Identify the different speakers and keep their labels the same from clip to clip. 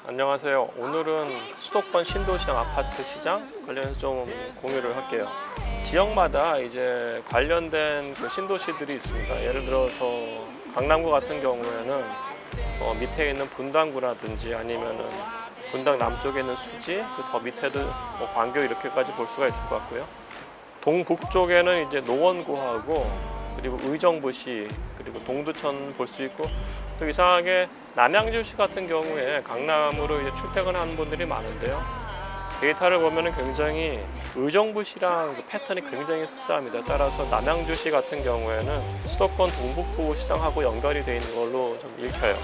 Speaker 1: 안녕하세요. 오늘은 수도권 신도시형 아파트 시장 관련해서 좀 공유를 할게요. 지역마다 이제 관련된 그 신도시들이 있습니다. 예를 들어서 강남구 같은 경우에는 밑에 있는 분당구라든지 아니면은 분당 남쪽에 있는 수지, 그 더 밑에도 광교 이렇게까지 볼 수가 있을 것 같고요. 동북쪽에는 이제 노원구하고 그리고 의정부시 그리고 동두천 볼 수 있고, 또 이상하게 남양주시 같은 경우에 강남으로 이제 출퇴근하는 분들이 많은데요. 데이터를 보면은 굉장히 의정부시랑 그 패턴이 굉장히 흡사합니다. 따라서 남양주시 같은 경우에는 수도권 동북부 시장하고 연결이 되어 있는 걸로 좀 읽혀요.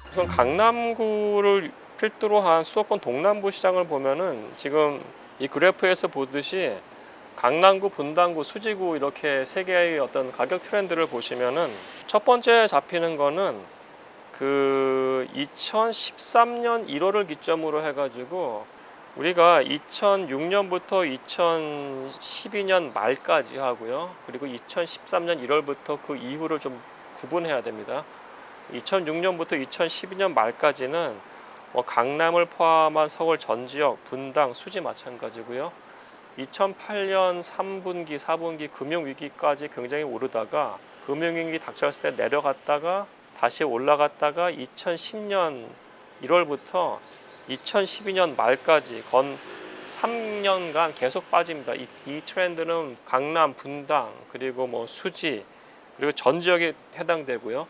Speaker 1: 우선 강남구를 필두로 한 수도권 동남부 시장을 보면은 지금 이 그래프에서 보듯이 강남구, 분당구, 수지구 이렇게 세 개의 어떤 가격 트렌드를 보시면은 첫 번째 잡히는 거는 그 2013년 1월을 기점으로 해가지고 우리가 2006년부터 2012년 말까지 하고요. 그리고 2013년 1월부터 그 이후를 좀 구분해야 됩니다. 2006년부터 2012년 말까지는 강남을 포함한 서울 전 지역, 분당, 수지 마찬가지고요. 2008년 3분기, 4분기 금융위기까지 굉장히 오르다가 금융위기 닥쳤을 때 내려갔다가 다시 올라갔다가 2010년 1월부터 2012년 말까지 건 3년간 계속 빠집니다. 이 트렌드는 강남, 분당, 그리고 수지, 그리고 전 지역에 해당되고요.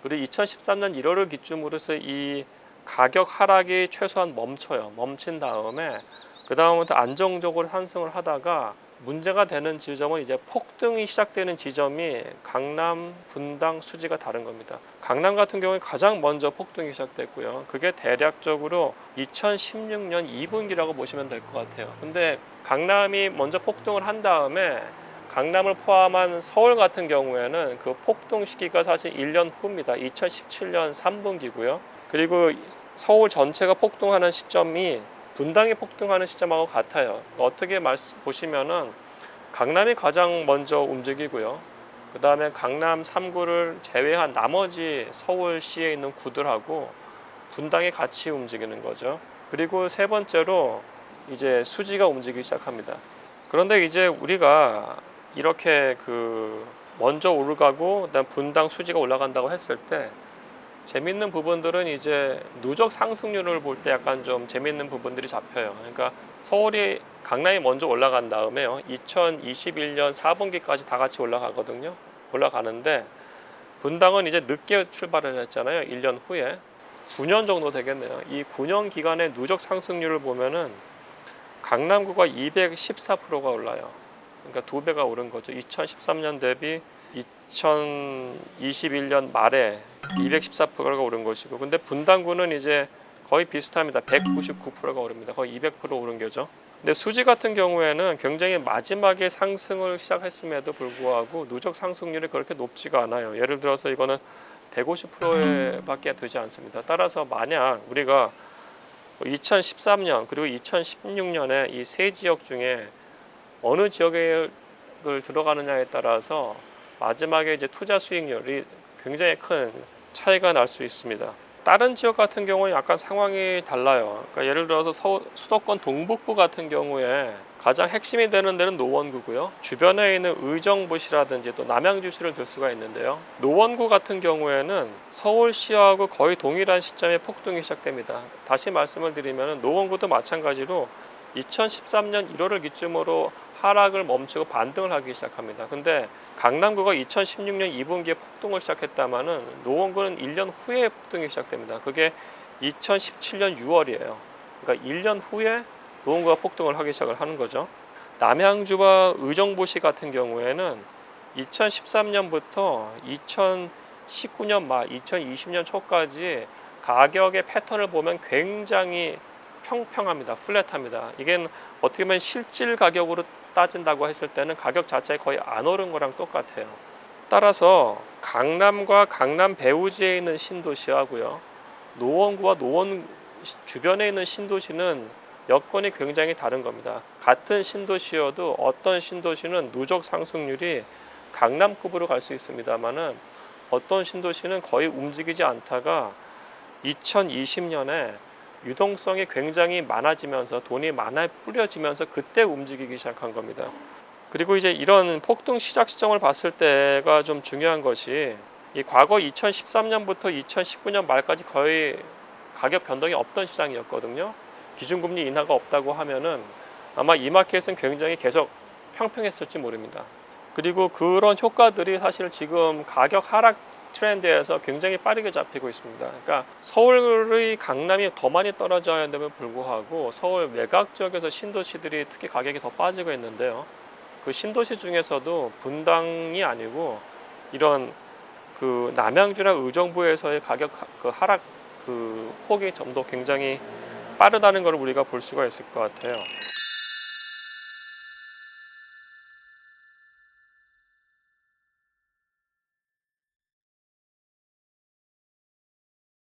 Speaker 1: 그리고 2013년 1월을 기준으로서 이 가격 하락이 최소한 멈춰요. 멈춘 다음에 그 다음부터 안정적으로 상승을 하다가 문제가 되는 지점은 이제 폭등이 시작되는 지점이 강남, 분당, 수지가 다른 겁니다. 강남 같은 경우에 가장 먼저 폭등이 시작됐고요. 그게 대략적으로 2016년 2분기라고 보시면 될 것 같아요. 근데 강남이 먼저 폭등을 한 다음에 강남을 포함한 서울 같은 경우에는 그 폭등 시기가 사실 1년 후입니다. 2017년 3분기고요. 그리고 서울 전체가 폭등하는 시점이 분당이 폭등하는 시점하고 같아요. 어떻게 보시면은 강남이 가장 먼저 움직이고요. 그 다음에 강남 3구를 제외한 나머지 서울시에 있는 구들하고 분당이 같이 움직이는 거죠. 그리고 세 번째로 이제 수지가 움직이기 시작합니다. 그런데 이제 우리가 이렇게 먼저 오르가고 그다음 분당 수지가 올라간다고 했을 때 재밌는 부분들은 이제 누적 상승률을 볼 때 약간 좀 재밌는 부분들이 잡혀요. 그러니까 서울이 강남이 먼저 올라간 다음에요. 2021년 4분기까지 다 같이 올라가거든요. 올라가는데 분당은 이제 늦게 출발을 했잖아요. 1년 후에 9년 정도 되겠네요. 이 9년 기간의 누적 상승률을 보면은 강남구가 214%가 올라요. 그러니까 2배가 오른 거죠. 2013년 대비 2021년 말에 214%가 오른 것이고, 근데 분당구는 이제 거의 비슷합니다. 199%가 오릅니다. 거의 200% 오른 거죠. 근데 수지 같은 경우에는 굉장히 마지막에 상승을 시작했음에도 불구하고 누적 상승률이 그렇게 높지가 않아요. 예를 들어서 이거는 150%밖에 되지 않습니다. 따라서 만약 우리가 2013년 그리고 2016년에 이 세 지역 중에 어느 지역에 들어가느냐에 따라서 마지막에 이제 투자 수익률이 굉장히 큰 차이가 날 수 있습니다. 다른 지역 같은 경우는 약간 상황이 달라요. 그러니까 예를 들어서 수도권 동북부 같은 경우에 가장 핵심이 되는 데는 노원구고요. 주변에 있는 의정부시라든지 또 남양주시를 들 수가 있는데요. 노원구 같은 경우에는 서울시하고 거의 동일한 시점에 폭등이 시작됩니다. 다시 말씀을 드리면 노원구도 마찬가지로 2013년 1월을 기점으로 하락을 멈추고 반등을 하기 시작합니다. 근데 강남구가 2016년 2분기에 폭등을 시작했다마는 노원구는 1년 후에 폭등이 시작됩니다. 그게 2017년 6월이에요. 그러니까 1년 후에 노원구가 폭등을 하기 시작을 하는 거죠. 남양주와 의정부시 같은 경우에는 2013년부터 2019년 말, 2020년 초까지 가격의 패턴을 보면 굉장히 평평합니다. 플랫합니다. 이게 어떻게 보면 실질 가격으로 따진다고 했을 때는 가격 자체가 거의 안 오른 거랑 똑같아요. 따라서 강남과 강남 배후지에 있는 신도시하고요, 노원구와 노원 주변에 있는 신도시는 여건이 굉장히 다른 겁니다. 같은 신도시여도 어떤 신도시는 누적 상승률이 강남급으로 갈 수 있습니다만은 어떤 신도시는 거의 움직이지 않다가 2020년에 유동성이 굉장히 많아지면서 돈이 많이 뿌려지면서 그때 움직이기 시작한 겁니다. 그리고 이제 이런 폭등 시작 시점을 봤을 때가 좀 중요한 것이 이 과거 2013년부터 2019년 말까지 거의 가격 변동이 없던 시장이었거든요. 기준금리 인하가 없다고 하면은 아마 이 마켓은 굉장히 계속 평평했을지 모릅니다. 그리고 그런 효과들이 사실 지금 가격 하락 트렌드에서 굉장히 빠르게 잡히고 있습니다. 그러니까 서울의 강남이 더 많이 떨어져야 됨에도 불구하고 서울 외곽 지역에서 신도시들이 특히 가격이 더 빠지고 있는데요. 그 신도시 중에서도 분당이 아니고 이런 그 남양주나 의정부에서의 가격 그 하락 그 폭이 좀 더 굉장히 빠르다는 걸 우리가 볼 수가 있을 것 같아요.